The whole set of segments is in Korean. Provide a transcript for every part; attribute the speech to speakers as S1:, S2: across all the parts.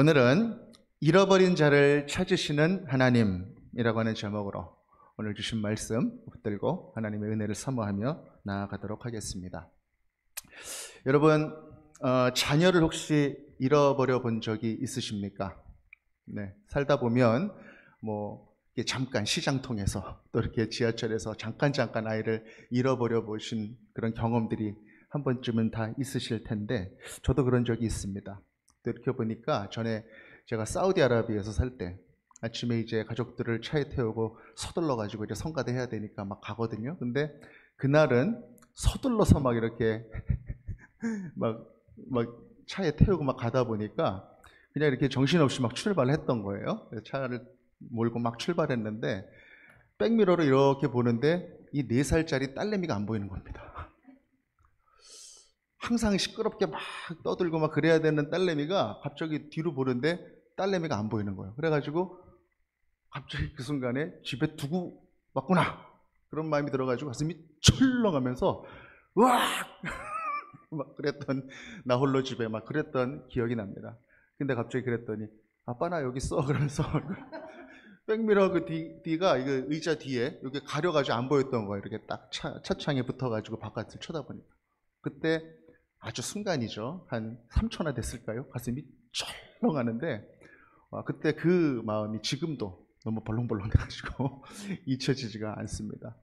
S1: 오늘은 잃어버린 자를 찾으시는 하나님이라고 하는 제목으로 오늘 주신 말씀 붙들고 하나님의 은혜를 사모하며 나아가도록 하겠습니다. 여러분, 자녀를 혹시 잃어버려 본 적이 있으십니까? 네, 살다 보면 잠깐 시장 통해서 또 이렇게 지하철에서 잠깐 아이를 잃어버려 보신 그런 경험들이 한 번쯤은 다 있으실 텐데, 저도 그런 적이 있습니다. 또 이렇게 보니까 전에 제가 사우디아라비아에서 살 때 아침에 이제 가족들을 차에 태우고 서둘러 가지고 이제 성가대 해야 되니까 막 가거든요. 근데 그날은 서둘러서 막 이렇게 막 차에 태우고 막 가다 보니까 그냥 이렇게 정신없이 막 출발을 했던 거예요. 차를 몰고 막 출발했는데 백미러로 이렇게 보는데 이 4살짜리 딸내미가 안 보이는 겁니다. 항상 시끄럽게 막 떠들고 막 그래야 되는 딸내미가 갑자기 뒤로 보는데 딸내미가 안 보이는 거예요. 그래가지고 갑자기 그 순간에 집에 두고 왔구나 그런 마음이 들어가지고 가슴이 철렁하면서 으악 막 그랬던, 나 홀로 집에 막 그랬던 기억이 납니다. 근데 갑자기 그랬더니 아빠 나 여기 있어 그러면서 백미러 그 뒤가 이거 의자 뒤에 이렇게 가려가지고 안 보였던 거예요. 이렇게 딱 차창에 붙어가지고 바깥을 쳐다보니까. 그때 아주 순간이죠. 한 3초나 됐을까요? 가슴이 철렁하는데 그때 그 마음이 지금도 너무 벌렁벌렁해가지고 잊혀지지가 않습니다.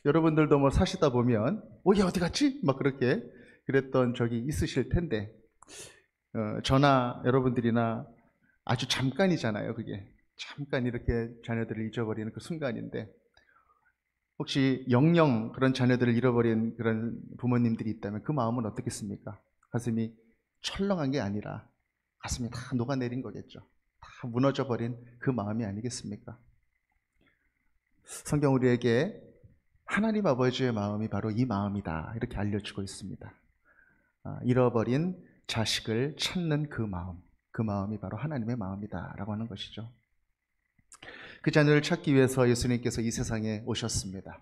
S1: 여러분들도 사시다 보면 얘 어디 갔지? 막 그렇게 그랬던 적이 있으실 텐데 저나 여러분들이나 아주 잠깐이잖아요. 그게 잠깐 이렇게 자녀들을 잊어버리는 그 순간인데, 혹시 영영 그런 자녀들을 잃어버린 그런 부모님들이 있다면 그 마음은 어떻겠습니까? 가슴이 철렁한 게 아니라 가슴이 다 녹아내린 거겠죠. 다 무너져버린 그 마음이 아니겠습니까? 성경 우리에게 하나님 아버지의 마음이 바로 이 마음이다 이렇게 알려주고 있습니다. 잃어버린 자식을 찾는 그 마음이 바로 하나님의 마음이다 라고 하는 것이죠. 그 자녀를 찾기 위해서 예수님께서 이 세상에 오셨습니다.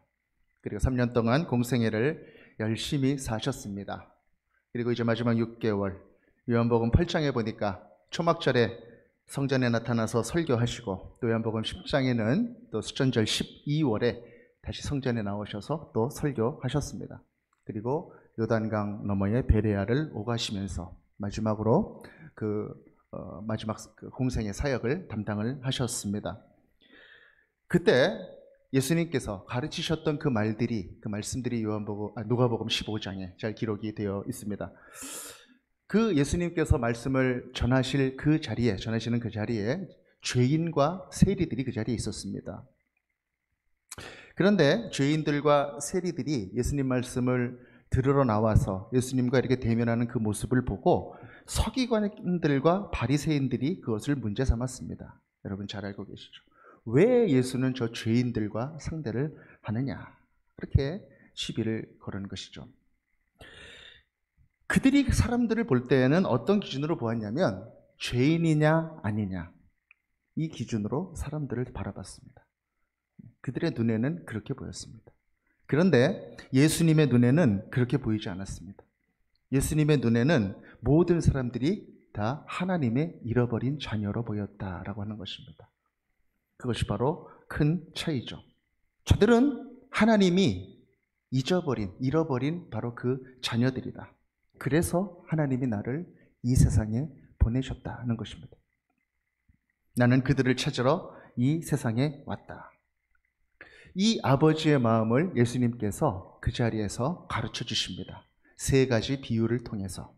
S1: 그리고 3년 동안 공생애를 열심히 사셨습니다. 그리고 이제 마지막 6개월, 요한복음 8장에 보니까 초막절에 성전에 나타나서 설교하시고, 또 요한복음 10장에는 또 수천절 12월에 다시 성전에 나오셔서 또 설교하셨습니다. 그리고 요단강 너머의 베레아를 오가시면서 마지막으로 마지막 공생의 사역을 담당을 하셨습니다. 그때 예수님께서 가르치셨던 그 말씀들이 누가복음 15장에 잘 기록이 되어 있습니다. 그 예수님께서 말씀을 전하시는 그 자리에 죄인과 세리들이 그 자리에 있었습니다. 그런데 죄인들과 세리들이 예수님 말씀을 들으러 나와서 예수님과 이렇게 대면하는 그 모습을 보고 서기관들과 바리새인들이 그것을 문제 삼았습니다. 여러분 잘 알고 계시죠? 왜 예수는 저 죄인들과 상대를 하느냐, 그렇게 시비를 거는 것이죠. 그들이 사람들을 볼 때에는 어떤 기준으로 보았냐면 죄인이냐 아니냐, 이 기준으로 사람들을 바라봤습니다. 그들의 눈에는 그렇게 보였습니다. 그런데 예수님의 눈에는 그렇게 보이지 않았습니다. 예수님의 눈에는 모든 사람들이 다 하나님의 잃어버린 자녀로 보였다라고 하는 것입니다. 그것이 바로 큰 차이죠. 저들은 하나님이 잃어버린 바로 그 자녀들이다. 그래서 하나님이 나를 이 세상에 보내셨다는 것입니다. 나는 그들을 찾으러 이 세상에 왔다. 이 아버지의 마음을 예수님께서 그 자리에서 가르쳐 주십니다. 3가지 비유를 통해서.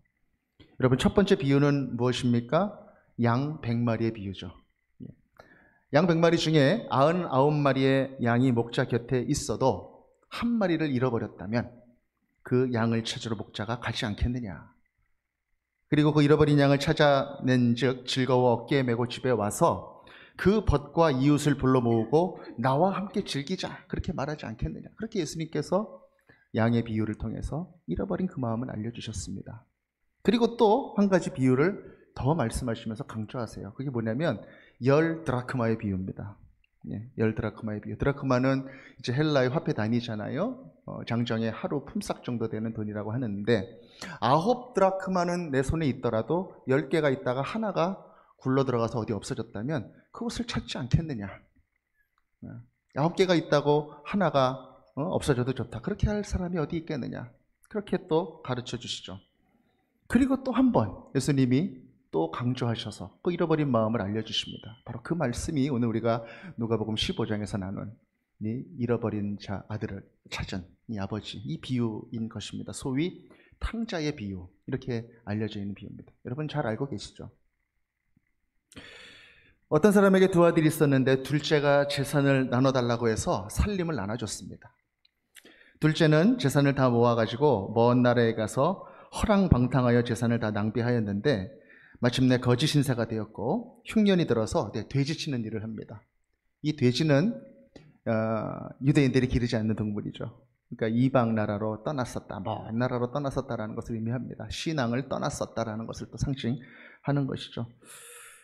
S1: 여러분, 첫 번째 비유는 무엇입니까? 양 100마리의 비유죠. 양 100마리 중에 99마리의 양이 목자 곁에 있어도 한 마리를 잃어버렸다면 그 양을 찾으러 목자가 가지 않겠느냐. 그리고 그 잃어버린 양을 찾아낸 즉 즐거워 어깨에 메고 집에 와서 그 벗과 이웃을 불러 모으고 나와 함께 즐기자, 그렇게 말하지 않겠느냐. 그렇게 예수님께서 양의 비유를 통해서 잃어버린 그 마음을 알려주셨습니다. 그리고 또 한 가지 비유를 더 말씀하시면서 강조하세요. 그게 뭐냐면 10 드라크마의 비유입니다. 예, 10드라크마의 비유. 드라크마는 이제 헬라의 화폐 단위잖아요. 장정의 하루 품삯 정도 되는 돈이라고 하는데 9드라크마는 내 손에 있더라도 10개가 있다가 하나가 굴러 들어가서 어디 없어졌다면 그것을 찾지 않겠느냐. 9개가 있다고 하나가 없어져도 좋다. 그렇게 할 사람이 어디 있겠느냐. 그렇게 또 가르쳐 주시죠. 그리고 또 한 번 예수님이 또 강조하셔서 그 잃어버린 마음을 알려주십니다. 바로 그 말씀이 오늘 우리가 누가복음 15장에서 나눈 이 잃어버린 자 아들을 찾은 이 아버지, 이 비유인 것입니다. 소위 탕자의 비유, 이렇게 알려져 있는 비유입니다. 여러분 잘 알고 계시죠? 어떤 사람에게 두 아들이 있었는데 둘째가 재산을 나눠달라고 해서 살림을 나눠줬습니다. 둘째는 재산을 다 모아가지고 먼 나라에 가서 허랑방탕하여 재산을 다 낭비하였는데 마침내 거짓 신사가 되었고 흉년이 들어서 돼지 치는 일을 합니다. 이 돼지는 유대인들이 기르지 않는 동물이죠. 그러니까 이방 나라로 떠났었다, 먼 나라로 떠났었다라는 것을 의미합니다. 신앙을 떠났었다라는 것을 또 상징하는 것이죠.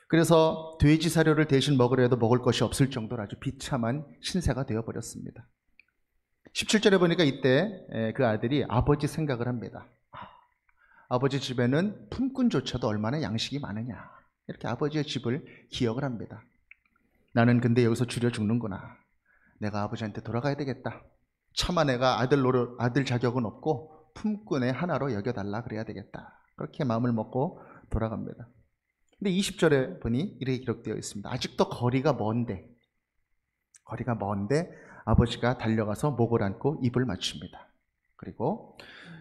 S1: 그래서 돼지 사료를 대신 먹으려 해도 먹을 것이 없을 정도로 아주 비참한 신세가 되어버렸습니다. 17절에 보니까 이때 그 아들이 아버지 생각을 합니다. 아버지 집에는 품꾼조차도 얼마나 양식이 많으냐. 이렇게 아버지의 집을 기억을 합니다. 나는 근데 여기서 줄여 죽는구나. 내가 아버지한테 돌아가야 되겠다. 차마 내가 아들 자격은 없고 품꾼의 하나로 여겨달라 그래야 되겠다. 그렇게 마음을 먹고 돌아갑니다. 근데 20절에 보니 이렇게 기록되어 있습니다. 아직도 거리가 먼데 아버지가 달려가서 목을 안고 입을 맞춥니다. 그리고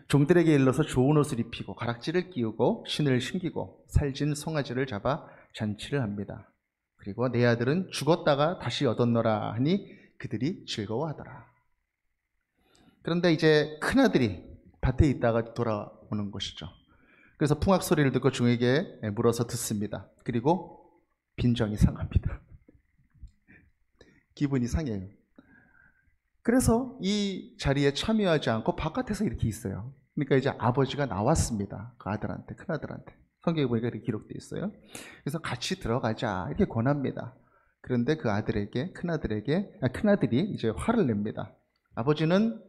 S1: 종들에게 일러서 좋은 옷을 입히고 가락지를 끼우고 신을 신기고 살진 송아지를 잡아 잔치를 합니다. 그리고 내 아들은 죽었다가 다시 얻었노라 하니 그들이 즐거워하더라. 그런데 이제 큰아들이 밭에 있다가 돌아오는 것이죠. 그래서 풍악 소리를 듣고 종에게 물어서 듣습니다. 그리고 빈정이 상합니다. 기분이 상해요. 그래서 이 자리에 참여하지 않고 바깥에서 이렇게 있어요. 그러니까 이제 아버지가 나왔습니다. 그 아들한테, 큰아들한테. 성경에 보니까 이렇게 기록되어 있어요. 그래서 같이 들어가자 이렇게 권합니다. 그런데 그 큰아들이 이제 화를 냅니다. 아버지는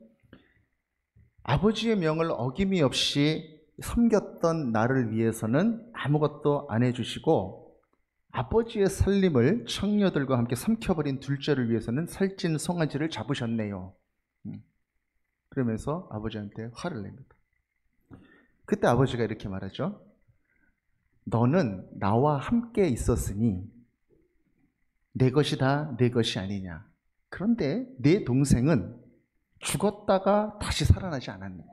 S1: 아버지의 명을 어김이 없이 섬겼던 나를 위해서는 아무것도 안 해주시고 아버지의 살림을 청녀들과 함께 삼켜버린 둘째를 위해서는 살찐 송아지를 잡으셨네요. 그러면서 아버지한테 화를 냅니다. 그때 아버지가 이렇게 말하죠. 너는 나와 함께 있었으니 내 것이 다 내 것이 아니냐. 그런데 내 동생은 죽었다가 다시 살아나지 않았느냐.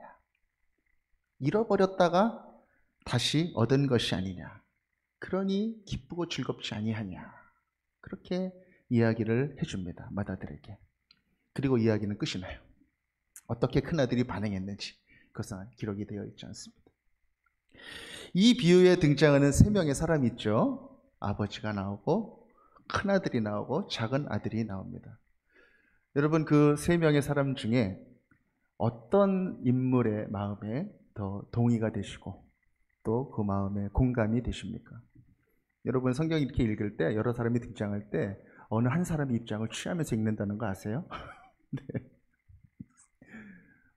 S1: 잃어버렸다가 다시 얻은 것이 아니냐. 그러니 기쁘고 즐겁지 아니하냐. 그렇게 이야기를 해줍니다. 맏아들에게. 그리고 이야기는 끝이 나요. 어떻게 큰아들이 반응했는지 그것은 기록이 되어 있지 않습니다. 이 비유에 등장하는 세 명의 사람이 있죠. 아버지가 나오고 큰아들이 나오고 작은 아들이 나옵니다. 여러분 그 세 명의 사람 중에 어떤 인물의 마음에 더 동의가 되시고 또 그 마음에 공감이 되십니까? 여러분 성경 이렇게 읽을 때 여러 사람이 등장할 때 어느 한 사람의 입장을 취하면서 읽는다는 거 아세요? 네.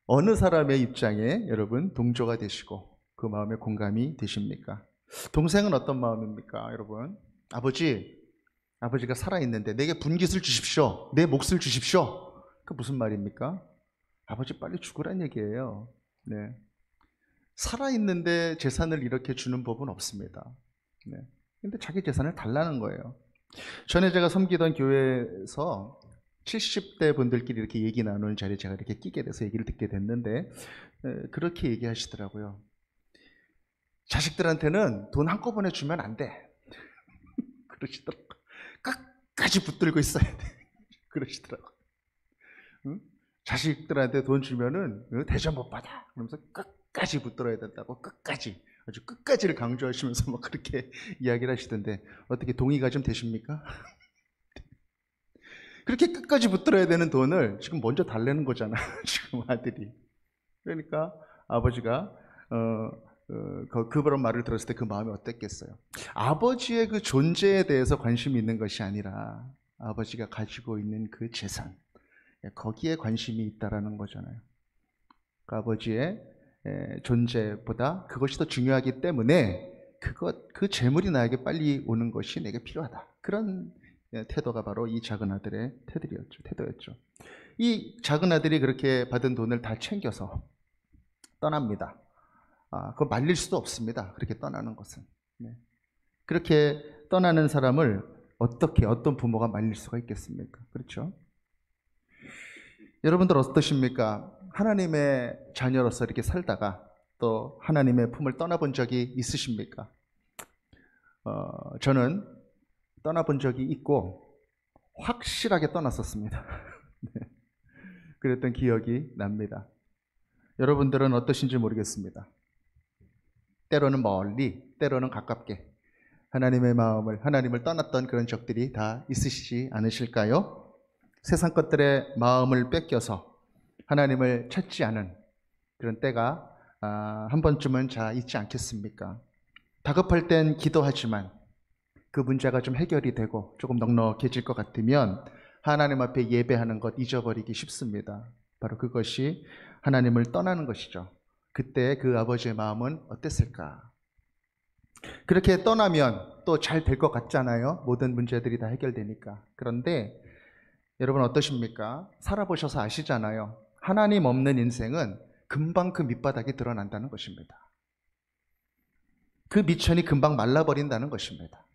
S1: 어느 사람의 입장에 여러분 동조가 되시고 그 마음에 공감이 되십니까? 동생은 어떤 마음입니까? 여러분 아버지가 살아있는데 내게 분깃을 주십시오. 내 몫을 주십시오. 그 무슨 말입니까? 아버지 빨리 죽으란 얘기예요. 네. 살아있는데 재산을 이렇게 주는 법은 없습니다. 네. 근데 자기 재산을 달라는 거예요. 전에 제가 섬기던 교회에서 70대 분들끼리 이렇게 얘기 나누는 자리에 제가 이렇게 끼게 돼서 얘기를 듣게 됐는데 그렇게 얘기하시더라고요. 자식들한테는 돈 한꺼번에 주면 안 돼. 그러시더라고요. 끝까지 붙들고 있어야 돼. 그러시더라고요. 응? 자식들한테 돈 주면은 대접 못 받아. 그러면서 끝까지 붙들어야 된다고. 끝까지. 아주 끝까지를 강조하시면서 막 그렇게 이야기를 하시던데 어떻게 동의가 좀 되십니까? 그렇게 끝까지 붙들어야 되는 돈을 지금 먼저 달래는 거잖아. 지금 아들이. 그러니까 아버지가 그런 말을 들었을 때 그 마음이 어땠겠어요? 아버지의 그 존재에 대해서 관심이 있는 것이 아니라 아버지가 가지고 있는 그 재산, 거기에 관심이 있다라는 거잖아요. 그 아버지의 존재보다 그것이 더 중요하기 때문에 그 재물이 나에게 빨리 오는 것이 내게 필요하다. 그런 태도가 바로 이 작은 아들의 태도였죠. 이 작은 아들이 그렇게 받은 돈을 다 챙겨서 떠납니다. 그거 말릴 수도 없습니다. 그렇게 떠나는 것은. 그렇게 떠나는 사람을 어떤 부모가 말릴 수가 있겠습니까? 그렇죠? 여러분들 어떠십니까? 하나님의 자녀로서 이렇게 살다가 또 하나님의 품을 떠나본 적이 있으십니까? 저는 떠나본 적이 있고 확실하게 떠났었습니다. 네. 그랬던 기억이 납니다. 여러분들은 어떠신지 모르겠습니다. 때로는 멀리, 때로는 가깝게 하나님을 떠났던 그런 적들이 다 있으시지 않으실까요? 세상 것들의 마음을 뺏겨서 하나님을 찾지 않은 그런 때가 한 번쯤은 있지 않겠습니까? 다급할 땐 기도하지만 그 문제가 좀 해결이 되고 조금 넉넉해질 것 같으면 하나님 앞에 예배하는 것 잊어버리기 쉽습니다. 바로 그것이 하나님을 떠나는 것이죠. 그때 그 아버지의 마음은 어땠을까? 그렇게 떠나면 또 잘 될 것 같잖아요. 모든 문제들이 다 해결되니까. 그런데 여러분 어떠십니까? 살아보셔서 아시잖아요. 하나님 없는 인생은 금방 그 밑바닥이 드러난다는 것입니다. 그 미천이 금방 말라버린다는 것입니다.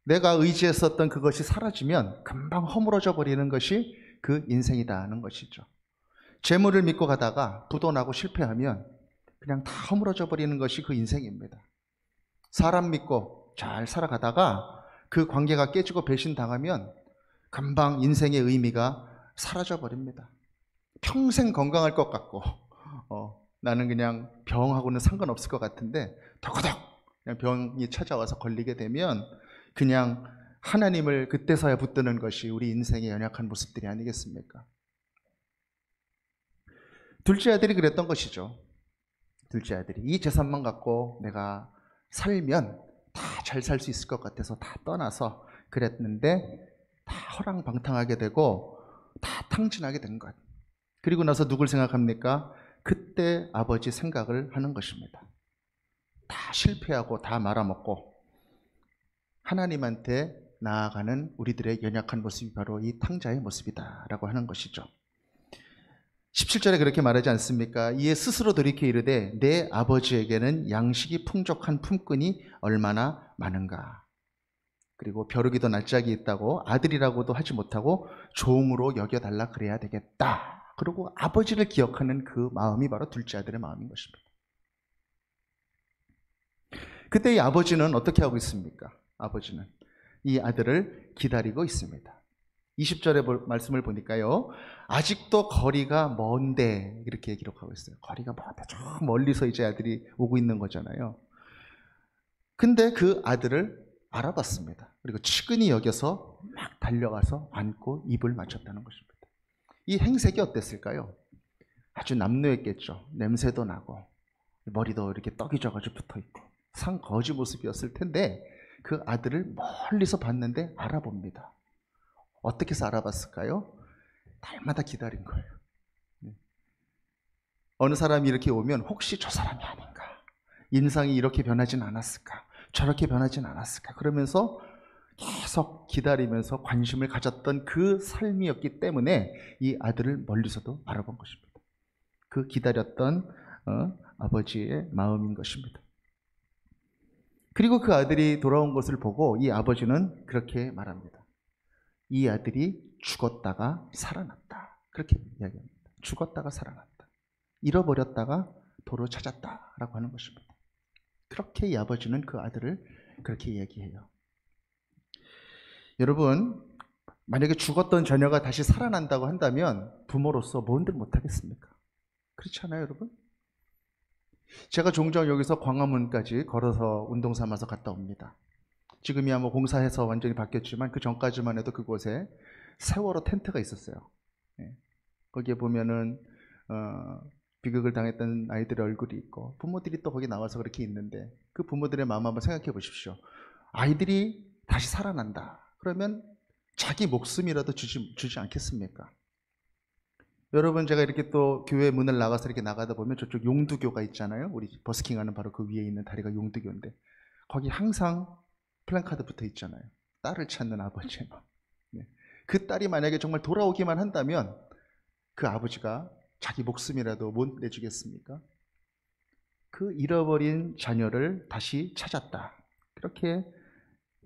S1: 내가 의지했었던 그것이 사라지면 금방 허물어져 버리는 것이 그 인생이다는 것이죠. 재물을 믿고 가다가 부도나고 실패하면 그냥 다 허물어져 버리는 것이 그 인생입니다. 사람 믿고 잘 살아가다가 그 관계가 깨지고 배신당하면 금방 인생의 의미가 사라져 버립니다. 평생 건강할 것 같고 나는 그냥 병하고는 상관없을 것 같은데 더그덕 그냥 병이 찾아와서 걸리게 되면 그냥 하나님을 그때서야 붙드는 것이 우리 인생의 연약한 모습들이 아니겠습니까? 둘째 아들이 그랬던 것이죠. 둘째 아들이 이 재산만 갖고 내가 살면 다 잘 살 수 있을 것 같아서 다 떠나서 그랬는데 다 허랑방탕하게 되고 다 탕진하게 된 것. 그리고 나서 누굴 생각합니까? 그때 아버지 생각을 하는 것입니다. 다 실패하고 다 말아먹고 하나님한테 나아가는 우리들의 연약한 모습이 바로 이 탕자의 모습이다라고 하는 것이죠. 17절에 그렇게 말하지 않습니까? 이에 스스로 돌이켜 이르되 내 아버지에게는 양식이 풍족한 품꾼이 얼마나 많은가. 그리고 벼르기도 낯짝이 있다고 아들이라고도 하지 못하고 종으로 여겨달라 그래야 되겠다. 그리고 아버지를 기억하는 그 마음이 바로 둘째 아들의 마음인 것입니다. 그때 이 아버지는 어떻게 하고 있습니까? 아버지는 이 아들을 기다리고 있습니다. 20절의 말씀을 보니까요. 아직도 거리가 먼데 이렇게 기록하고 있어요. 거리가 먼데 저 멀리서 이제 아들이 오고 있는 거잖아요. 근데 그 아들을 알아봤습니다. 그리고 측은히 여겨서 막 달려가서 안고 입을 맞췄다는 것입니다. 이 행색이 어땠을까요? 아주 남루했겠죠. 냄새도 나고 머리도 이렇게 떡이 져가지고 붙어있고 상거지 모습이었을 텐데 그 아들을 멀리서 봤는데 알아봅니다. 어떻게 해서 알아봤을까요? 날마다 기다린 거예요. 어느 사람이 이렇게 오면 혹시 저 사람이 아닌가? 인상이 이렇게 변하진 않았을까? 저렇게 변하진 않았을까? 그러면서 계속 기다리면서 관심을 가졌던 그 삶이었기 때문에 이 아들을 멀리서도 알아본 것입니다. 그 기다렸던 아버지의 마음인 것입니다. 그리고 그 아들이 돌아온 것을 보고 이 아버지는 그렇게 말합니다. 이 아들이 죽었다가 살아났다. 그렇게 이야기합니다. 죽었다가 살아났다. 잃어버렸다가 도로 찾았다라고 하는 것입니다. 그렇게 이 아버지는 그 아들을 그렇게 얘기해요. 여러분, 만약에 죽었던 자녀가 다시 살아난다고 한다면 부모로서 뭔들 못하겠습니까? 그렇지 않아요, 여러분? 제가 종종 여기서 광화문까지 걸어서 운동 삼아서 갔다 옵니다. 지금이야 뭐 공사해서 완전히 바뀌었지만 그 전까지만 해도 그곳에 세월호 텐트가 있었어요. 거기에 보면은 비극을 당했던 아이들의 얼굴이 있고 부모들이 또 거기 나와서 그렇게 있는데 그 부모들의 마음 한번 생각해 보십시오. 아이들이 다시 살아난다. 그러면 자기 목숨이라도 주지 않겠습니까? 여러분, 제가 이렇게 또 교회 문을 나가서 이렇게 나가다 보면 저쪽 용두교가 있잖아요. 우리 버스킹하는 바로 그 위에 있는 다리가 용두교인데 거기 항상 플랜카드 붙어 있잖아요. 딸을 찾는 아버지의 마음. 네. 그 딸이 만약에 정말 돌아오기만 한다면 그 아버지가 자기 목숨이라도 못 내주겠습니까? 그 잃어버린 자녀를 다시 찾았다. 그렇게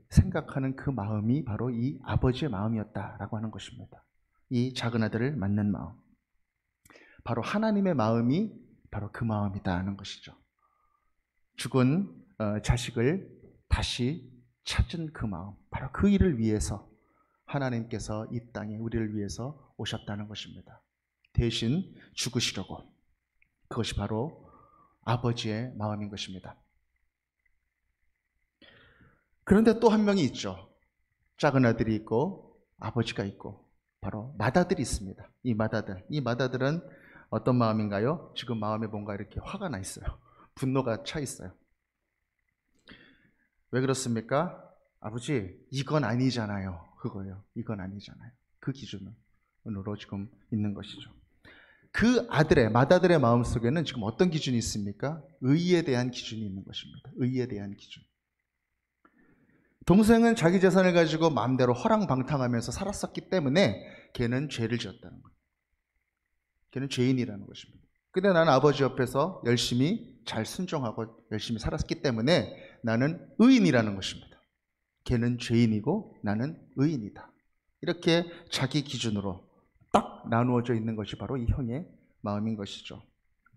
S1: 생각하는 그 마음이 바로 이 아버지의 마음이었다라고 하는 것입니다. 이 작은 아들을 맞는 마음. 바로 하나님의 마음이 바로 그 마음이다 하는 것이죠. 죽은 자식을 다시 찾은 그 마음. 바로 그 일을 위해서 하나님께서 이 땅에 우리를 위해서 오셨다는 것입니다. 대신 죽으시려고. 그것이 바로 아버지의 마음인 것입니다. 그런데 또 한 명이 있죠. 작은 아들이 있고 아버지가 있고 바로 맏아들이 있습니다. 이 맏아들은 어떤 마음인가요? 지금 마음에 뭔가 이렇게 화가 나 있어요. 분노가 차 있어요. 왜 그렇습니까? 아버지, 이건 아니잖아요. 그거예요. 이건 아니잖아요. 그 기준으로 지금 있는 것이죠. 그 맏아들의 마음속에는 지금 어떤 기준이 있습니까? 의에 대한 기준이 있는 것입니다. 의에 대한 기준. 동생은 자기 재산을 가지고 마음대로 허랑방탕하면서 살았었기 때문에 걔는 죄를 지었다는 거예요. 걔는 죄인이라는 것입니다. 근데 나는 아버지 옆에서 열심히 잘 순종하고 열심히 살았기 때문에 나는 의인이라는 것입니다. 걔는 죄인이고 나는 의인이다. 이렇게 자기 기준으로 딱 나누어져 있는 것이 바로 이 형의 마음인 것이죠.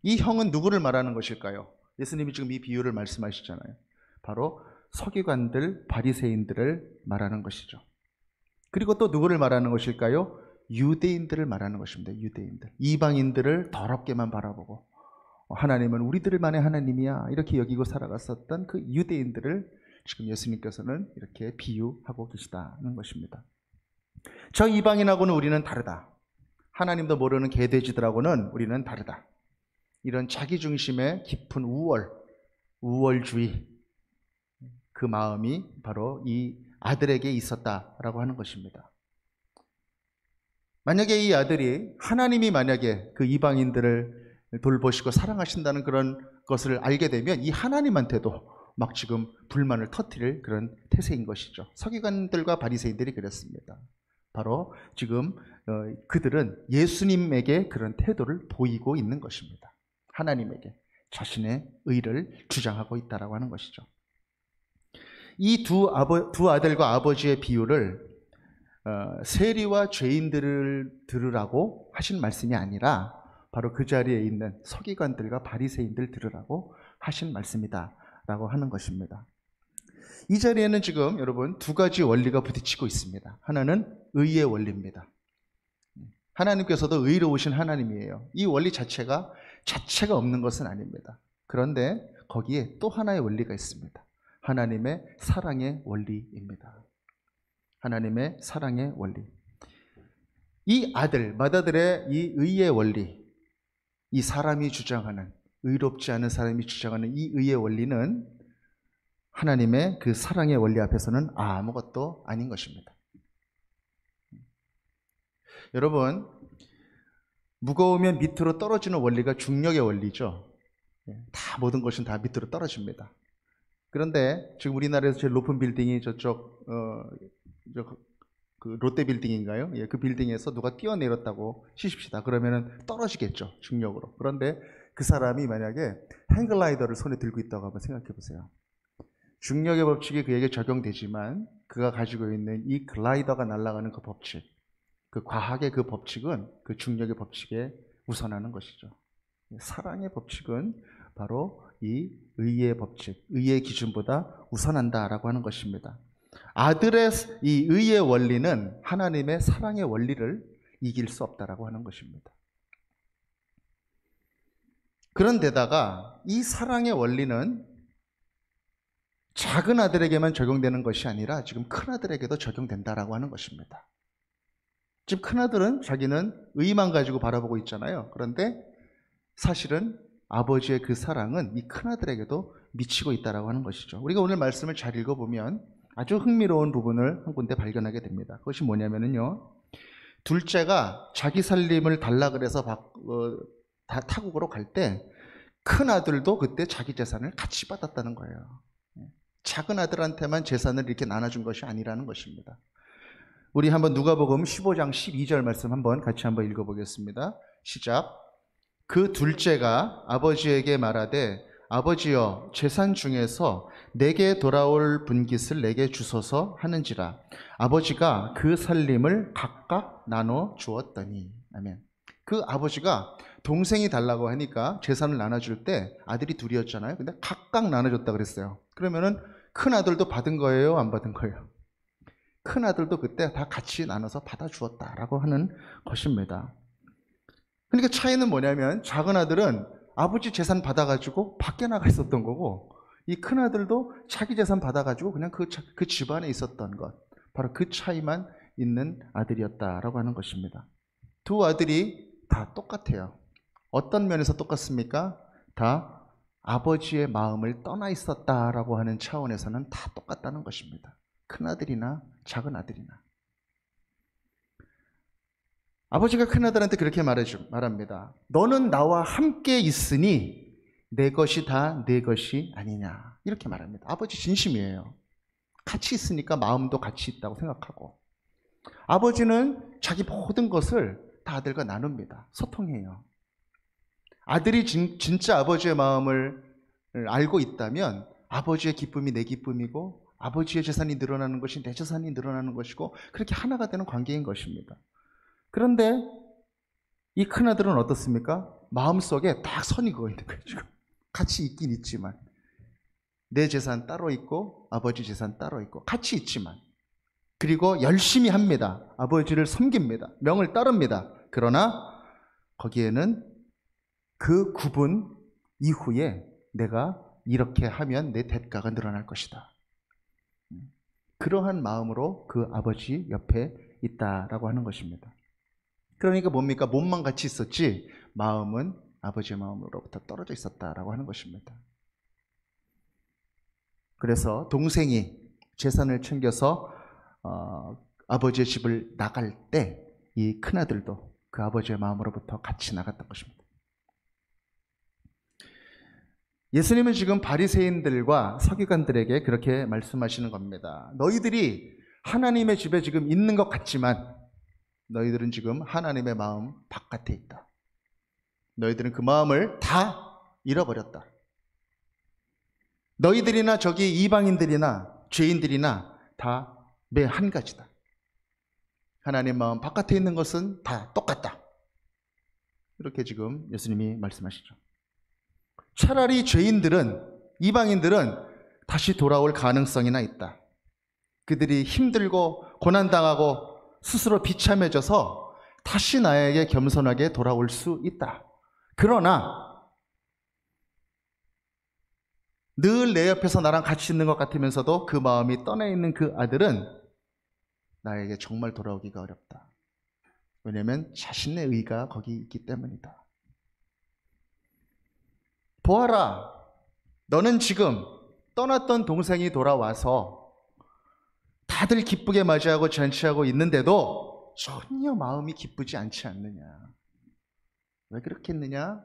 S1: 이 형은 누구를 말하는 것일까요? 예수님이 지금 이 비유를 말씀하시잖아요. 바로 서기관들, 바리새인들을 말하는 것이죠. 그리고 또 누구를 말하는 것일까요? 유대인들을 말하는 것입니다. 유대인들. 이방인들을 더럽게만 바라보고 하나님은 우리들만의 하나님이야 이렇게 여기고 살아갔었던 그 유대인들을 지금 예수님께서는 이렇게 비유하고 계시다는 것입니다. 저 이방인하고는 우리는 다르다. 하나님도 모르는 개돼지들하고는 우리는 다르다. 이런 자기중심의 깊은 우월주의, 그 마음이 바로 이 아들에게 있었다라고 하는 것입니다. 만약에 이 아들이 하나님이 만약에 그 이방인들을 돌보시고 사랑하신다는 그런 것을 알게 되면 이 하나님한테도 막 지금 불만을 터뜨릴 그런 태세인 것이죠. 서기관들과 바리새인들이 그랬습니다. 바로 지금 그들은 예수님에게 그런 태도를 보이고 있는 것입니다. 하나님에게 자신의 의를 주장하고 있다라고 하는 것이죠. 이 두 아들과 아버지의 비유를 세리와 죄인들을 들으라고 하신 말씀이 아니라 바로 그 자리에 있는 서기관들과 바리새인들 들으라고 하신 말씀이다라고 하는 것입니다. 이 자리에는 지금 여러분 두 가지 원리가 부딪히고 있습니다. 하나는 의의 원리입니다. 하나님께서도 의로우신 하나님이에요. 이 원리 자체가 없는 것은 아닙니다. 그런데 거기에 또 하나의 원리가 있습니다. 하나님의 사랑의 원리입니다. 하나님의 사랑의 원리. 이 맏아들의 이 의의 원리, 이 사람이 주장하는, 의롭지 않은 사람이 주장하는 이 의의 원리는 하나님의 그 사랑의 원리 앞에서는 아무것도 아닌 것입니다. 여러분, 무거우면 밑으로 떨어지는 원리가 중력의 원리죠. 다 모든 것은 다 밑으로 떨어집니다. 그런데 지금 우리나라에서 제일 높은 빌딩이 저쪽 그 롯데 빌딩인가요? 예, 그 빌딩에서 누가 뛰어내렸다고 치십시다. 그러면은 떨어지겠죠, 중력으로. 그런데 그 사람이 만약에 행글라이더를 손에 들고 있다고 한번 생각해 보세요. 중력의 법칙이 그에게 적용되지만 그가 가지고 있는 이 글라이더가 날아가는 그 법칙, 그 과학의 그 법칙은 그 중력의 법칙에 우선하는 것이죠. 사랑의 법칙은 바로 이 의의 법칙, 의의 기준보다 우선한다라고 하는 것입니다. 아들의 이 의의 원리는 하나님의 사랑의 원리를 이길 수 없다라고 하는 것입니다. 그런데다가 이 사랑의 원리는 작은 아들에게만 적용되는 것이 아니라 지금 큰 아들에게도 적용된다라고 하는 것입니다. 지금 큰 아들은 자기는 의만 가지고 바라보고 있잖아요. 그런데 사실은 아버지의 그 사랑은 이 큰 아들에게도 미치고 있다라고 하는 것이죠. 우리가 오늘 말씀을 잘 읽어보면 아주 흥미로운 부분을 한 군데 발견하게 됩니다. 그것이 뭐냐면요, 둘째가 자기 살림을 달라 그래서 타국으로 갈 때 큰 아들도 그때 자기 재산을 같이 받았다는 거예요. 작은 아들한테만 재산을 이렇게 나눠준 것이 아니라는 것입니다. 우리 한번 누가복음 15장 12절 말씀 한번 같이 한번 읽어보겠습니다. 시작. 그 둘째가 아버지에게 말하되 아버지여 재산 중에서 내게 돌아올 분깃을 내게 주소서 하는지라. 아버지가 그 살림을 각각 나눠 주었더니. 아멘. 그 아버지가 동생이 달라고 하니까 재산을 나눠줄 때 아들이 둘이었잖아요. 근데 각각 나눠줬다 그랬어요. 그러면은 큰 아들도 받은 거예요, 안 받은 거예요? 큰 아들도 그때 다 같이 나눠서 받아주었다라고 하는 것입니다. 그러니까 차이는 뭐냐면 작은 아들은 아버지 재산 받아가지고 밖에 나가 있었던 거고, 이 큰 아들도 자기 재산 받아가지고 그냥 그 집안에 있었던 것, 바로 그 차이만 있는 아들이었다라고 하는 것입니다. 두 아들이 다 똑같아요. 어떤 면에서 똑같습니까? 다 아버지의 마음을 떠나 있었다라고 하는 차원에서는 다 똑같다는 것입니다. 큰 아들이나 작은 아들이나. 아버지가 큰아들한테 그렇게 말합니다. 너는 나와 함께 있으니 내 것이 다 내 것이 아니냐. 이렇게 말합니다. 아버지 진심이에요. 같이 있으니까 마음도 같이 있다고 생각하고, 아버지는 자기 모든 것을 다 아들과 나눕니다. 소통해요. 아들이 진짜 아버지의 마음을 알고 있다면 아버지의 기쁨이 내 기쁨이고, 아버지의 재산이 늘어나는 것이 내 재산이 늘어나는 것이고, 그렇게 하나가 되는 관계인 것입니다. 그런데 이 큰아들은 어떻습니까? 마음속에 딱 선이 그어 있는 거예요. 지금 같이 있긴 있지만, 내 재산 따로 있고 아버지 재산 따로 있고 같이 있지만, 그리고 열심히 합니다. 아버지를 섬깁니다. 명을 따릅니다. 그러나 거기에는 그 구분 이후에 내가 이렇게 하면 내 대가가 늘어날 것이다. 그러한 마음으로 그 아버지 옆에 있다라고 하는 것입니다. 그러니까 뭡니까? 몸만 같이 있었지 마음은 아버지의 마음으로부터 떨어져 있었다라고 하는 것입니다. 그래서 동생이 재산을 챙겨서 아버지의 집을 나갈 때 이 큰아들도 그 아버지의 마음으로부터 같이 나갔던 것입니다. 예수님은 지금 바리새인들과 서기관들에게 그렇게 말씀하시는 겁니다. 너희들이 하나님의 집에 지금 있는 것 같지만 너희들은 지금 하나님의 마음 바깥에 있다. 너희들은 그 마음을 다 잃어버렸다. 너희들이나 저기 이방인들이나 죄인들이나 다 매 한 가지다. 하나님 마음 바깥에 있는 것은 다 똑같다. 이렇게 지금 예수님이 말씀하시죠. 차라리 죄인들은, 이방인들은 다시 돌아올 가능성이나 있다. 그들이 힘들고 고난당하고 스스로 비참해져서 다시 나에게 겸손하게 돌아올 수 있다. 그러나 늘 내 옆에서 나랑 같이 있는 것 같으면서도 그 마음이 떠나 있는 그 아들은 나에게 정말 돌아오기가 어렵다. 왜냐하면 자신의 의가 거기 있기 때문이다. 보아라, 너는 지금 떠났던 동생이 돌아와서 다들 기쁘게 맞이하고 잔치하고 있는데도 전혀 마음이 기쁘지 않지 않느냐. 왜 그렇게 했느냐?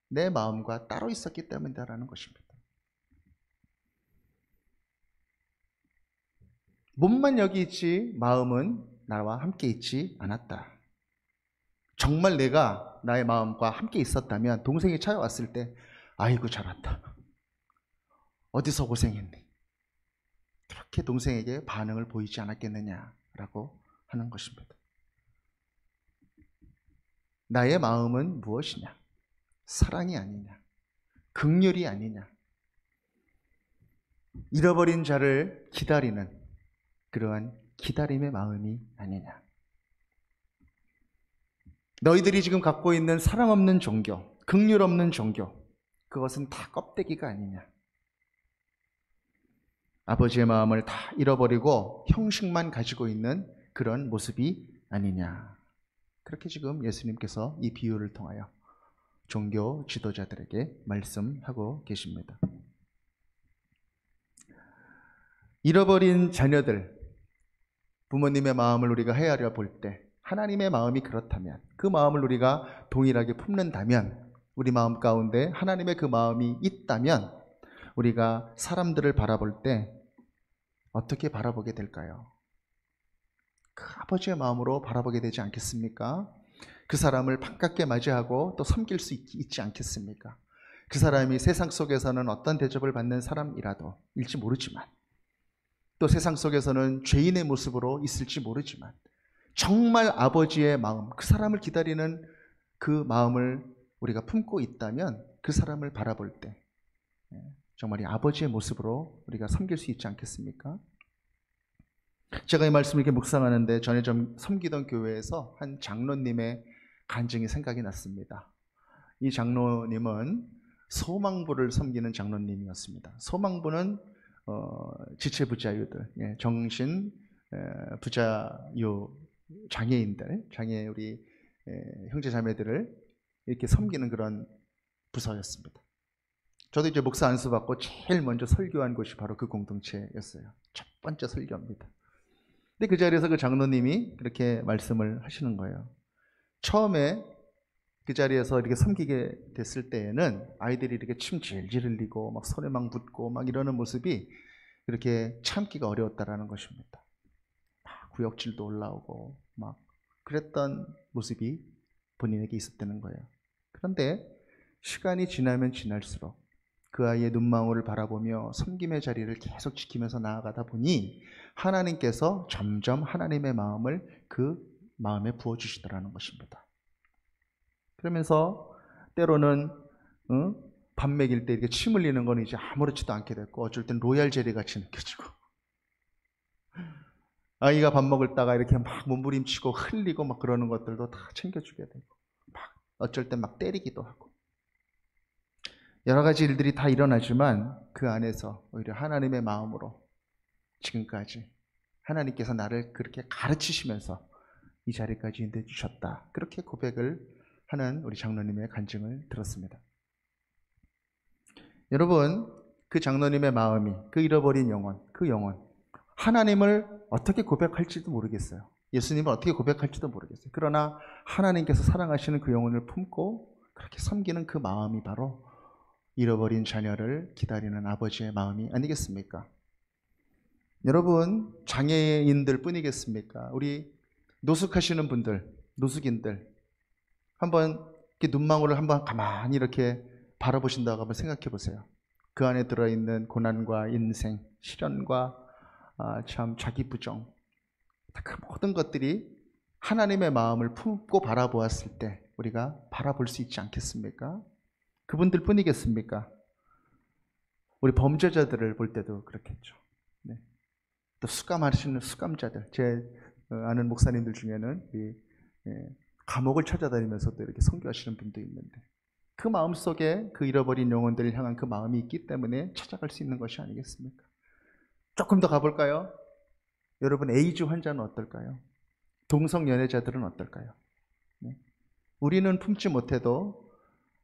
S1: 내 마음과 따로 있었기 때문이다라는 것입니다. 몸만 여기 있지 마음은 나와 함께 있지 않았다. 정말 내가 나의 마음과 함께 있었다면 동생이 찾아왔을 때 아이고 잘 왔다. 어디서 고생했니? 그렇게 동생에게 반응을 보이지 않았겠느냐라고 하는 것입니다. 나의 마음은 무엇이냐? 사랑이 아니냐? 긍휼이 아니냐? 잃어버린 자를 기다리는 그러한 기다림의 마음이 아니냐? 너희들이 지금 갖고 있는 사랑 없는 종교, 긍휼 없는 종교, 그것은 다 껍데기가 아니냐? 아버지의 마음을 다 잃어버리고 형식만 가지고 있는 그런 모습이 아니냐? 그렇게 지금 예수님께서 이 비유를 통하여 종교 지도자들에게 말씀하고 계십니다. 잃어버린 자녀들, 부모님의 마음을 우리가 헤아려 볼 때 하나님의 마음이 그렇다면, 그 마음을 우리가 동일하게 품는다면, 우리 마음 가운데 하나님의 그 마음이 있다면 우리가 사람들을 바라볼 때 어떻게 바라보게 될까요? 그 아버지의 마음으로 바라보게 되지 않겠습니까? 그 사람을 반갑게 맞이하고 또 섬길 수 있지 않겠습니까? 그 사람이 세상 속에서는 어떤 대접을 받는 사람이라도 일지 모르지만, 또 세상 속에서는 죄인의 모습으로 있을지 모르지만, 정말 아버지의 마음, 그 사람을 기다리는 그 마음을 우리가 품고 있다면 그 사람을 바라볼 때 정말 이 아버지의 모습으로 우리가 섬길 수 있지 않겠습니까? 제가 이 말씀을 이렇게 묵상하는데 전에 좀 섬기던 교회에서 한 장로님의 간증이 생각이 났습니다. 이 장로님은 소망부를 섬기는 장로님이었습니다. 소망부는 지체부자유들, 정신 부자유 장애인들, 장애 우리 형제 자매들을 이렇게 섬기는 그런 부서였습니다. 저도 이제 목사 안수 받고 제일 먼저 설교한 곳이 바로 그 공동체였어요. 첫 번째 설교입니다. 근데 그 자리에서 그 장로님이 그렇게 말씀을 하시는 거예요. 처음에 그 자리에서 이렇게 섬기게 됐을 때에는 아이들이 이렇게 침 질질 흘리고 막 손에 막 묻고 막 이러는 모습이 이렇게 참기가 어려웠다라는 것입니다. 막 구역질도 올라오고 막 그랬던 모습이 본인에게 있었다는 거예요. 그런데 시간이 지나면 지날수록 그 아이의 눈망울을 바라보며 섬김의 자리를 계속 지키면서 나아가다 보니 하나님께서 점점 하나님의 마음을 그 마음에 부어주시더라는 것입니다. 그러면서 때로는 밥 먹일 때 이렇게 침 흘리는 건 이제 아무렇지도 않게 됐고, 어쩔 땐 로얄 젤리 같이 느껴지고, 아이가 밥 먹을 다가 이렇게 막 몸부림치고 흘리고 막 그러는 것들도 다 챙겨주게 되고, 막 어쩔 땐 막 때리기도 하고, 여러 가지 일들이 다 일어나지만 그 안에서 오히려 하나님의 마음으로 지금까지 하나님께서 나를 그렇게 가르치시면서 이 자리까지 인도해 주셨다, 그렇게 고백을 하는 우리 장로님의 간증을 들었습니다. 여러분, 그 장로님의 마음이, 그 잃어버린 영혼, 그 영혼, 하나님을 어떻게 고백할지도 모르겠어요. 예수님을 어떻게 고백할지도 모르겠어요. 그러나 하나님께서 사랑하시는 그 영혼을 품고 그렇게 섬기는 그 마음이 바로 잃어버린 자녀를 기다리는 아버지의 마음이 아니겠습니까? 여러분, 장애인들 뿐이겠습니까? 우리 노숙하시는 분들, 노숙인들, 한번 이렇게 눈망울을 한번 가만히 이렇게 바라보신다고 한번 생각해 보세요. 그 안에 들어있는 고난과 인생, 시련과 참 자기 부정, 그 모든 것들이 하나님의 마음을 품고 바라보았을 때 우리가 바라볼 수 있지 않겠습니까? 그분들 뿐이겠습니까? 우리 범죄자들을 볼 때도 그렇겠죠. 네. 또 수감하시는 수감자들, 제 아는 목사님들 중에는 감옥을 찾아다니면서도 이렇게 선교하시는 분도 있는데, 그 마음속에 그 잃어버린 영혼들을 향한 그 마음이 있기 때문에 찾아갈 수 있는 것이 아니겠습니까? 조금 더 가볼까요? 여러분, 에이즈 환자는 어떨까요? 동성 연애자들은 어떨까요? 네. 우리는 품지 못해도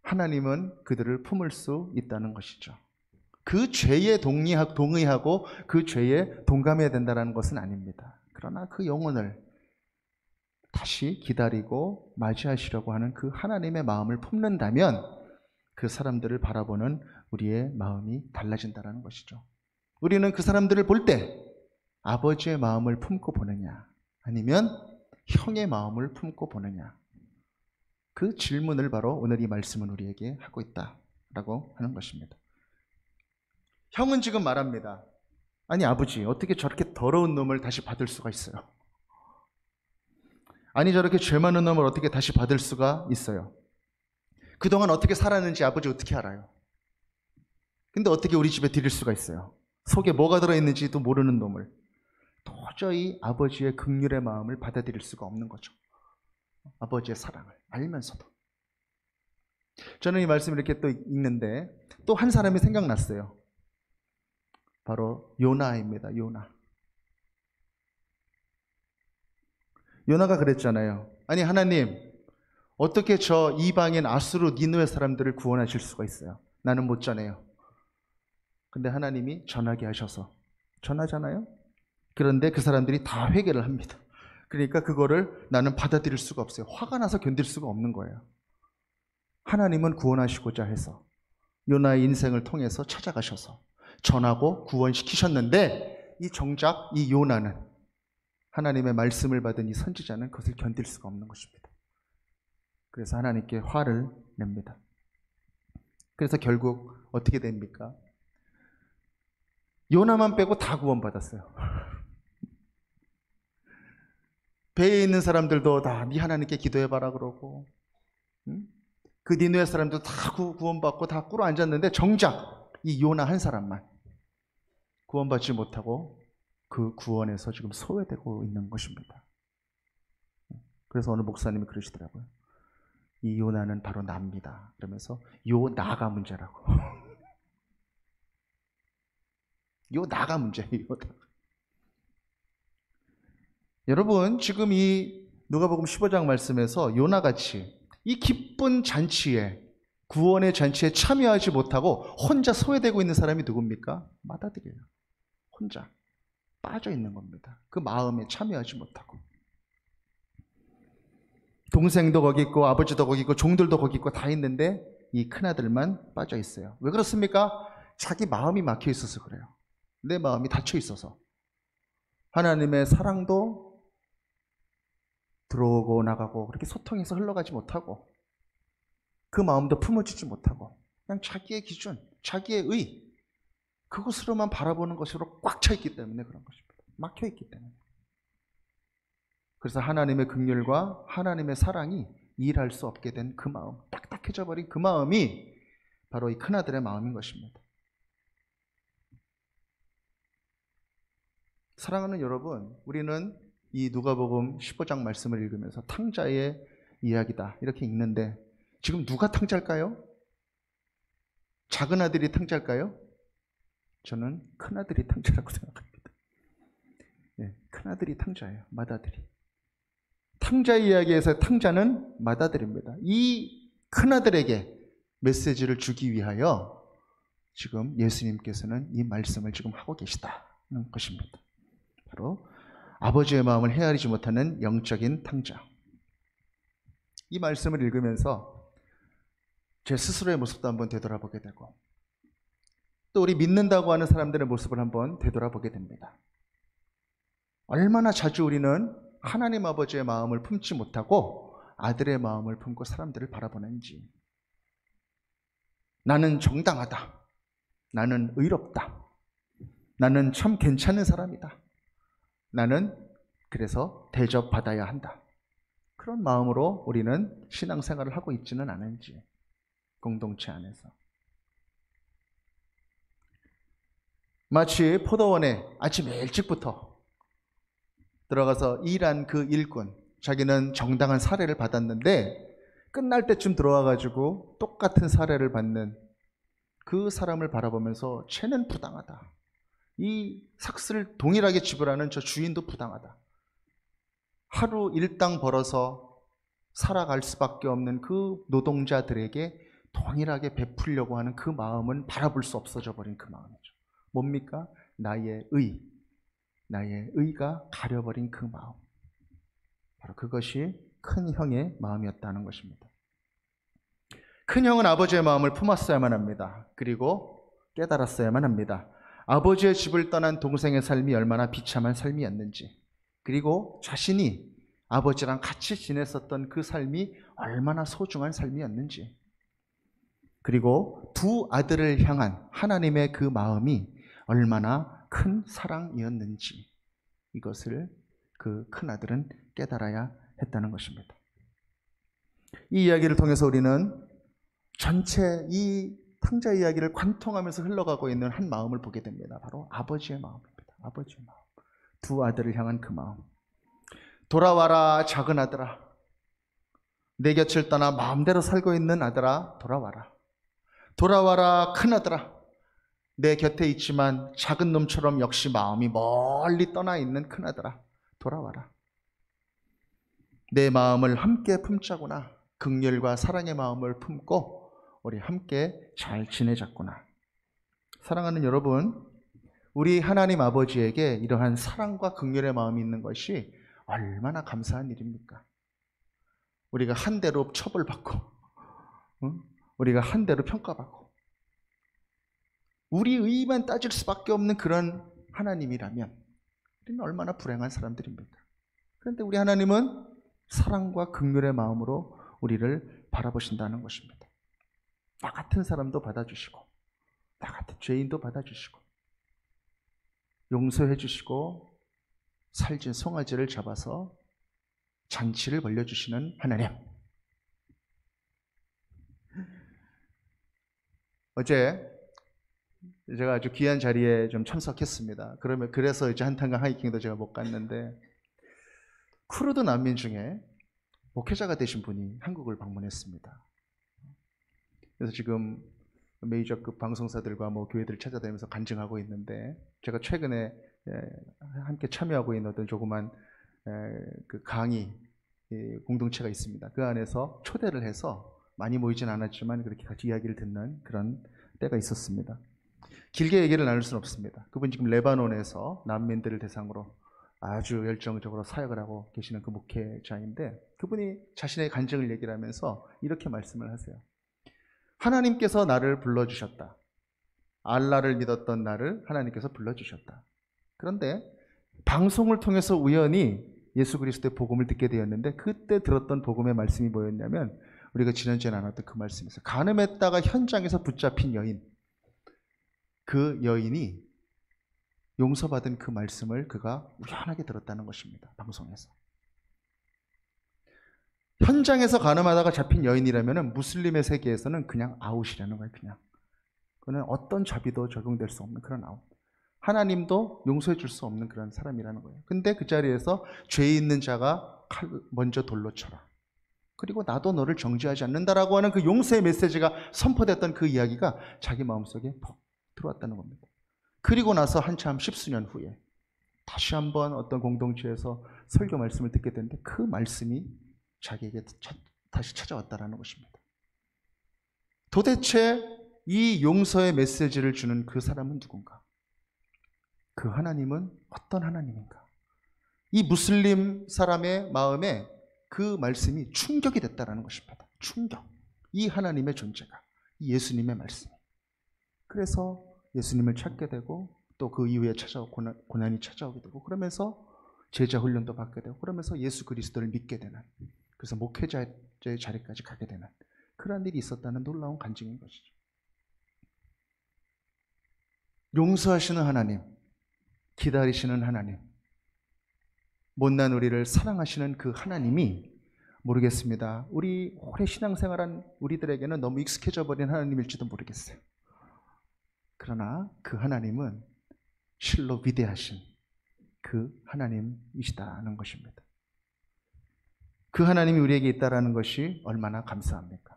S1: 하나님은 그들을 품을 수 있다는 것이죠. 그 죄에 동의하고 그 죄에 동감해야 된다는 것은 아닙니다. 그러나 그 영혼을 다시 기다리고 맞이하시려고 하는 그 하나님의 마음을 품는다면 그 사람들을 바라보는 우리의 마음이 달라진다는 것이죠. 우리는 그 사람들을 볼 때 아버지의 마음을 품고 보느냐, 아니면 형의 마음을 품고 보느냐, 그 질문을 바로 오늘 이 말씀은 우리에게 하고 있다라고 하는 것입니다. 형은 지금 말합니다. 아니 아버지, 어떻게 저렇게 더러운 놈을 다시 받을 수가 있어요? 아니 저렇게 죄 많은 놈을 어떻게 다시 받을 수가 있어요? 그동안 어떻게 살았는지 아버지 어떻게 알아요? 근데 어떻게 우리 집에 들일 수가 있어요? 속에 뭐가 들어있는지도 모르는 놈을. 도저히 아버지의 긍휼의 마음을 받아들일 수가 없는 거죠. 아버지의 사랑을 알면서도. 저는 이 말씀을 이렇게 또 읽는데 또 한 사람이 생각났어요. 바로 요나입니다. 요나가 그랬잖아요. 아니 하나님, 어떻게 저 이방인 아수르 니느웨 사람들을 구원하실 수가 있어요? 나는 못 전해요. 근데 하나님이 전하게 하셔서 전하잖아요. 그런데 그 사람들이 다 회개를 합니다. 그러니까 그거를 나는 받아들일 수가 없어요. 화가 나서 견딜 수가 없는 거예요. 하나님은 구원하시고자 해서 요나의 인생을 통해서 찾아가셔서 전하고 구원시키셨는데 이 정작 이 요나는, 하나님의 말씀을 받은 이 선지자는 그것을 견딜 수가 없는 것입니다. 그래서 하나님께 화를 냅니다. 그래서 결국 어떻게 됩니까? 요나만 빼고 다 구원받았어요. 배에 있는 사람들도 다 네 하나님께 기도해봐라 그러고, 그 니느웨 사람도 다 구원받고 다 꿇어 앉았는데 정작 이 요나 한 사람만 구원받지 못하고 그 구원에서 지금 소외되고 있는 것입니다. 그래서 어느 목사님이 그러시더라고요. 이 요나는 바로 나입니다. 그러면서 요 나가 문제라고. 요 나가 문제예요. 여러분, 지금 이 누가복음 15장 말씀에서 요나같이 이 기쁜 잔치에, 구원의 잔치에 참여하지 못하고 혼자 소외되고 있는 사람이 누굽니까? 마다들이에요. 혼자 빠져 있는 겁니다. 그 마음에 참여하지 못하고. 동생도 거기 있고 아버지도 거기 있고 종들도 거기 있고 다 있는데 이 큰아들만 빠져 있어요. 왜 그렇습니까? 자기 마음이 막혀 있어서 그래요. 내 마음이 닫혀 있어서. 하나님의 사랑도 들어오고 나가고 그렇게 소통해서 흘러가지 못하고, 그 마음도 품어주지 못하고 그냥 자기의 기준, 자기의 의, 그것으로만 바라보는 것으로 꽉 차 있기 때문에 그런 것입니다. 막혀 있기 때문에. 그래서 하나님의 긍휼과 하나님의 사랑이 일할 수 없게 된 그 마음, 딱딱해져 버린 그 마음이 바로 이 큰아들의 마음인 것입니다. 사랑하는 여러분, 우리는 이 누가복음 15장 말씀을 읽으면서 탕자의 이야기다 이렇게 읽는데, 지금 누가 탕자일까요? 작은 아들이 탕자일까요? 저는 큰아들이 탕자라고 생각합니다. 네, 큰아들이 탕자예요. 맏아들이. 탕자의 이야기에서 탕자는 맏아들입니다. 이 큰아들에게 메시지를 주기 위하여 지금 예수님께서는 이 말씀을 지금 하고 계시다는 것입니다. 바로 아버지의 마음을 헤아리지 못하는 영적인 탕자. 이 말씀을 읽으면서 제 스스로의 모습도 한번 되돌아보게 되고, 또 우리 믿는다고 하는 사람들의 모습을 한번 되돌아보게 됩니다. 얼마나 자주 우리는 하나님 아버지의 마음을 품지 못하고 아들의 마음을 품고 사람들을 바라보는지. 나는 정당하다. 나는 의롭다. 나는 참 괜찮은 사람이다. 나는 그래서 대접받아야 한다. 그런 마음으로 우리는 신앙생활을 하고 있지는 않은지, 공동체 안에서. 마치 포도원에 아침 일찍부터 들어가서 일한 그 일꾼, 자기는 정당한 사례를 받았는데 끝날 때쯤 들어와가지고 똑같은 사례를 받는 그 사람을 바라보면서 쟤는 부당하다. 이 삭스를 동일하게 지불하는 저 주인도 부당하다. 하루 일당 벌어서 살아갈 수밖에 없는 그 노동자들에게 동일하게 베풀려고 하는 그 마음은 바라볼 수 없어져 버린 그 마음이죠. 뭡니까? 나의 의가 가려버린 그 마음. 바로 그것이 큰 형의 마음이었다는 것입니다. 큰 형은 아버지의 마음을 품었어야만 합니다. 그리고 깨달았어야만 합니다. 아버지의 집을 떠난 동생의 삶이 얼마나 비참한 삶이었는지, 그리고 자신이 아버지랑 같이 지냈었던 그 삶이 얼마나 소중한 삶이었는지, 그리고 두 아들을 향한 하나님의 그 마음이 얼마나 큰 사랑이었는지, 이것을 그 큰아들은 깨달아야 했다는 것입니다. 이 이야기를 통해서 우리는 전체 이 탕자 이야기를 관통하면서 흘러가고 있는 한 마음을 보게 됩니다. 바로 아버지의 마음입니다. 아버지의 마음. 두 아들을 향한 그 마음. 돌아와라 작은 아들아. 내 곁을 떠나 마음대로 살고 있는 아들아, 돌아와라. 돌아와라 큰 아들아. 내 곁에 있지만 작은 놈처럼 역시 마음이 멀리 떠나 있는 큰 아들아, 돌아와라. 내 마음을 함께 품자구나. 긍휼과 사랑의 마음을 품고 우리 함께 잘 지내자꾸나. 사랑하는 여러분, 우리 하나님 아버지에게 이러한 사랑과 긍휼의 마음이 있는 것이 얼마나 감사한 일입니까? 우리가 한 대로 처벌받고, 우리가 한 대로 평가받고, 우리 의만 따질 수밖에 없는 그런 하나님이라면 우리는 얼마나 불행한 사람들입니까? 그런데 우리 하나님은 사랑과 긍휼의 마음으로 우리를 바라보신다는 것입니다. 나 같은 사람도 받아주시고, 나 같은 죄인도 받아주시고, 용서해 주시고, 살찐 송아지를 잡아서 잔치를 벌려주시는 하나님. 어제 제가 아주 귀한 자리에 좀 참석했습니다. 그래서 이제 한탄강 하이킹도 제가 못 갔는데, 쿠르드 난민 중에 목회자가 되신 분이 한국을 방문했습니다. 그래서 지금 메이저급 방송사들과 교회들을 찾아다니면서 간증하고 있는데, 제가 최근에 함께 참여하고 있는 어떤 조그만 그 강의 공동체가 있습니다. 그 안에서 초대를 해서 많이 모이진 않았지만 그렇게 같이 이야기를 듣는 그런 때가 있었습니다. 길게 얘기를 나눌 수는 없습니다. 그분이 지금 레바논에서 난민들을 대상으로 아주 열정적으로 사역을 하고 계시는 그 목회자인데, 그분이 자신의 간증을 얘기를 하면서 이렇게 말씀을 하세요. 하나님께서 나를 불러주셨다. 알라를 믿었던 나를 하나님께서 불러주셨다. 그런데 방송을 통해서 우연히 예수 그리스도의 복음을 듣게 되었는데, 그때 들었던 복음의 말씀이 뭐였냐면, 우리가 지난주에 나눴던 그 말씀에서 간음했다가 현장에서 붙잡힌 여인, 그 여인이 용서받은 그 말씀을 그가 우연하게 들었다는 것입니다. 방송에서. 현장에서 간음하다가 잡힌 여인이라면 무슬림의 세계에서는 그냥 아웃이라는 거예요. 그는 어떤 자비도 적용될 수 없는 그런 아웃. 하나님도 용서해 줄 수 없는 그런 사람이라는 거예요. 근데 그 자리에서 죄 있는 자가 먼저 돌로 쳐라. 그리고 나도 너를 정죄하지 않는다라고 하는 그 용서의 메시지가 선포됐던 그 이야기가 자기 마음속에 퍽 들어왔다는 겁니다. 그리고 나서 한참 십수년 후에 다시 한번 어떤 공동체에서 설교 말씀을 듣게 됐는데, 그 말씀이 자기에게 다시 찾아왔다는 것입니다. 도대체 이 용서의 메시지를 주는 그 사람은 누군가? 그 하나님은 어떤 하나님인가? 이 무슬림 사람의 마음에 그 말씀이 충격이 됐다는 것입니다. 충격. 이 하나님의 존재가, 이 예수님의 말씀이. 그래서 예수님을 찾게 되고, 또 그 이후에 고난이 찾아오게 되고, 그러면서 제자 훈련도 받게 되고, 그러면서 예수 그리스도를 믿게 되는, 그래서 목회자의 자리까지 가게 되는 그런 일이 있었다는 놀라운 간증인 것이죠. 용서하시는 하나님, 기다리시는 하나님, 못난 우리를 사랑하시는 그 하나님이, 모르겠습니다, 우리 오래 신앙생활한 우리들에게는 너무 익숙해져 버린 하나님일지도 모르겠어요. 그러나 그 하나님은 실로 위대하신 그 하나님이시다는 것입니다. 그 하나님이 우리에게 있다는 것이 얼마나 감사합니까?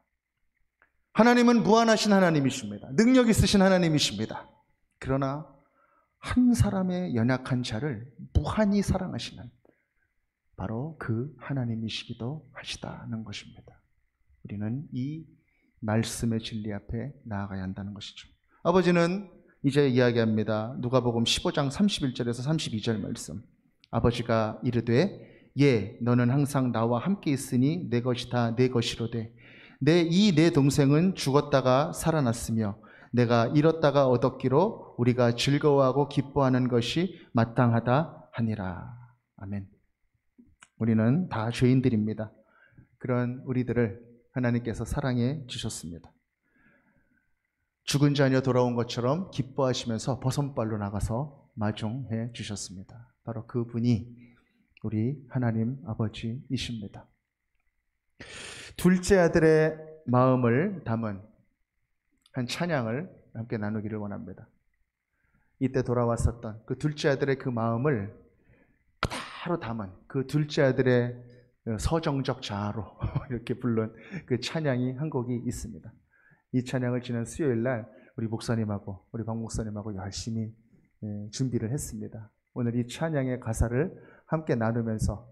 S1: 하나님은 무한하신 하나님이십니다. 능력 있으신 하나님이십니다. 그러나 한 사람의 연약한 자를 무한히 사랑하시는 바로 그 하나님이시기도 하시다는 것입니다. 우리는 이 말씀의 진리 앞에 나아가야 한다는 것이죠. 아버지는 이제 이야기합니다. 누가복음 15장 31절에서 32절 말씀. 아버지가 이르되 예 너는 항상 나와 함께 있으니 내 것이 다 내 것이로되 내 동생은 죽었다가 살아났으며 내가 잃었다가 얻었기로 우리가 즐거워하고 기뻐하는 것이 마땅하다 하니라. 아멘. 우리는 다 죄인들입니다. 그런 우리들을 하나님께서 사랑해 주셨습니다. 죽은 자녀 돌아온 것처럼 기뻐하시면서 버선발로 나가서 마중해 주셨습니다. 바로 그분이 우리 하나님 아버지이십니다. 둘째 아들의 마음을 담은 한 찬양을 함께 나누기를 원합니다. 이때 돌아왔었던 그 둘째 아들의 그 마음을 그대로 담은 그 둘째 아들의 서정적 자아로 이렇게 부른 그 찬양이 한 곡이 있습니다. 이 찬양을 지난 수요일 날 우리 목사님하고 우리 박 목사님하고 열심히 준비를 했습니다. 오늘 이 찬양의 가사를 함께 나누면서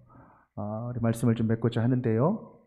S1: 우리 말씀을 좀 맺고자 하는데요.